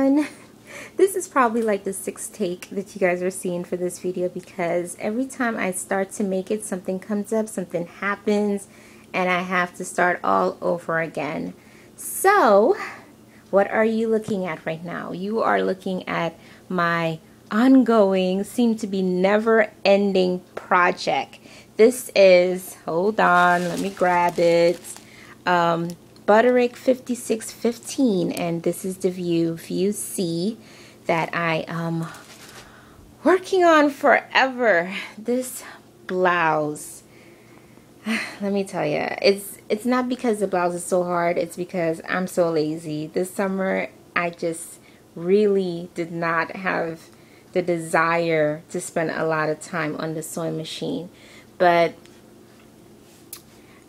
everyone. This is probably like the 6th take that you guys are seeing for this video, because every time I start to make it, something comes up, something happens, and I have to start all over again. So what are you looking at right now? You are looking at my ongoing, seem to be never-ending project. This is, hold on, let me grab it, Butterick 5615, and this is the view C that I am working on forever. This blouse, let me tell you, it's not because the blouse is so hard, it's because I'm so lazy. This summer I just really did not have the desire to spend a lot of time on the sewing machine. But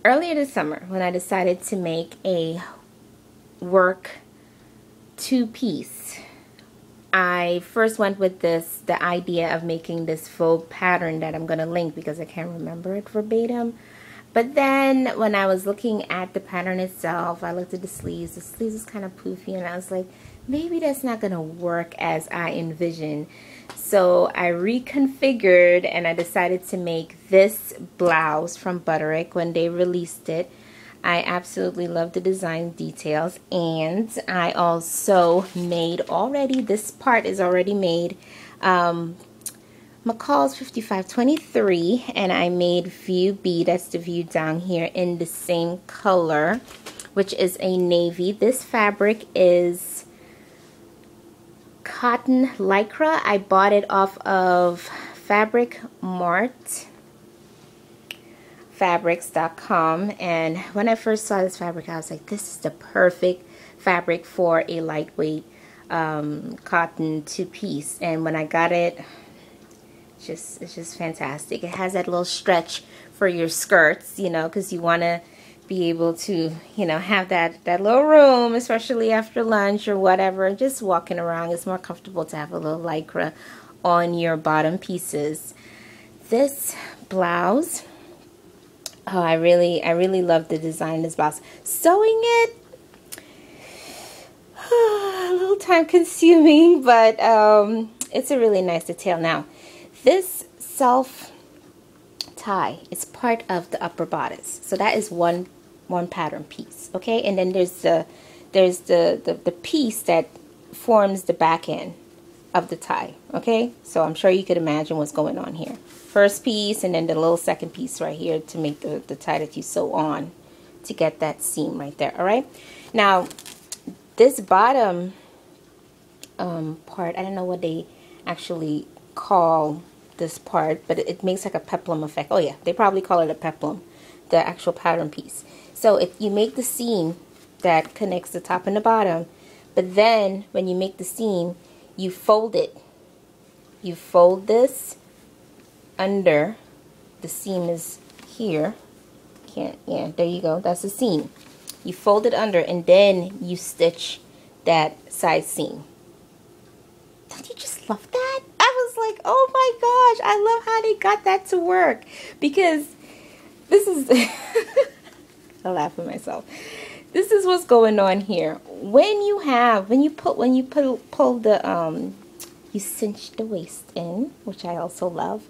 earlier this summer, when I decided to make a work 2-piece, I first went with the idea of making this Vogue pattern that I'm going to link because I can't remember it verbatim. But then when I was looking at the pattern itself, I looked at the sleeves. The sleeves was kind of poofy, and I was like, maybe that's not going to work as I envisioned. So I reconfigured and I decided to make this blouse from Butterick when they released it. I absolutely love the design details, and I also made already, this part is already made, McCall's 5523, and I made view B, that's the view down here, in the same color, which is a navy. This fabric is cotton lycra. I bought it off of Fabric Mart, fabrics.com, and when I first saw this fabric, I was like, this is the perfect fabric for a lightweight cotton 2-piece. And when I got it, it's just fantastic. It has that little stretch for your skirts, you know, because you want to be able to, you know, have that little room, especially after lunch or whatever, just walking around. It's more comfortable to have a little lycra on your bottom pieces. This blouse, oh, I really love the design of this blouse. Sewing it, a little time consuming, but it's a really nice detail. Now, this self tie is part of the upper bodice, so that is one pattern piece, okay? And then there's the piece that forms the back end of the tie, okay? So I'm sure you could imagine what's going on here. First piece, and then the little second piece right here to make the tie that you sew on to get that seam right there. All right, now this bottom part, I don't know what they actually call this part, but it makes like a peplum effect. Oh yeah, they probably call it a peplum, the actual pattern piece. So if you make the seam that connects the top and the bottom, but then when you make the seam, you fold it. You fold this under, the seam is here. Yeah, there you go, that's the seam. You fold it under, and then you stitch that side seam. Don't you just love that? I was like, oh my gosh, I love how they got that to work, because this is I laugh at myself. This is what's going on here. When you pull the you cinch the waist in, which I also love.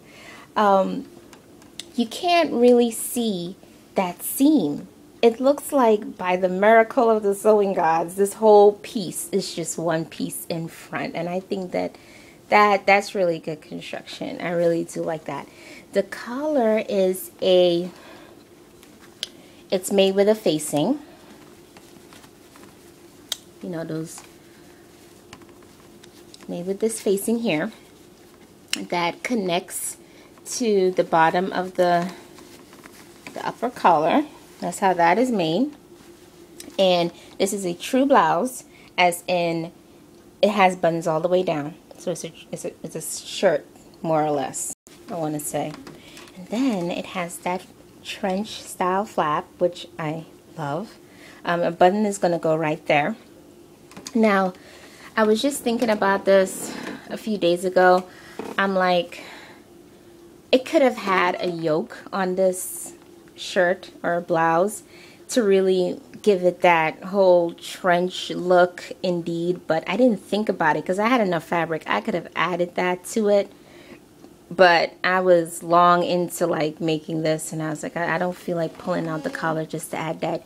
You can't really see that seam. It looks like, by the miracle of the sewing gods, this whole piece is just one piece in front, and I think that's really good construction. I really do like that. The collar is it's made with a facing, you know, those made with this facing here that connects to the bottom of the upper collar. That's how that is made. And this is a true blouse, as in it has buttons all the way down. So it's a shirt, more or less, I want to say. And then it has that trench style flap, which I love. A button is going to go right there. Now, I was just thinking about this a few days ago. I'm like, it could have had a yoke on this shirt or a blouse to really give it that whole trench look indeed, but I didn't think about it because I had enough fabric. I could have added that to it, but I was long into like making this, and I was like, I don't feel like pulling out the collar just to add that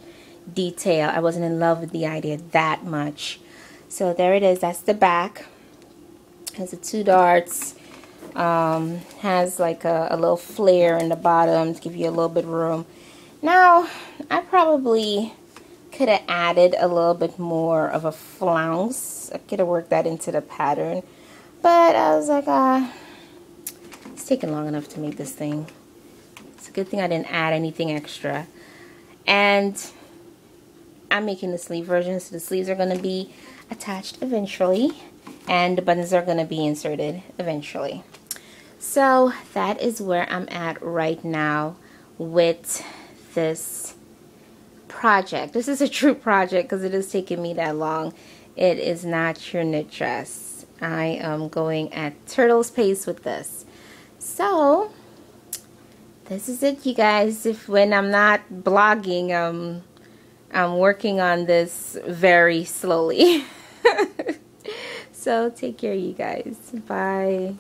detail. I wasn't in love with the idea that much. So there it is. That's the back. Has the 2 darts. Has like a little flare in the bottom to give you a little bit of room. Now, I probably could have added a little bit more of a flounce. I could have worked that into the pattern, but I was like, it's taking long enough to make this thing. It's a good thing I didn't add anything extra. And I'm making the sleeve version, so the sleeves are going to be attached eventually, and the buttons are going to be inserted eventually. So that is where I'm at right now with this project. This is a true project because it is taking me that long. It is not your knit dress. I am going at turtle's pace with this. So this is it, you guys. When I'm not blogging, I'm working on this very slowly. So take care, you guys. Bye.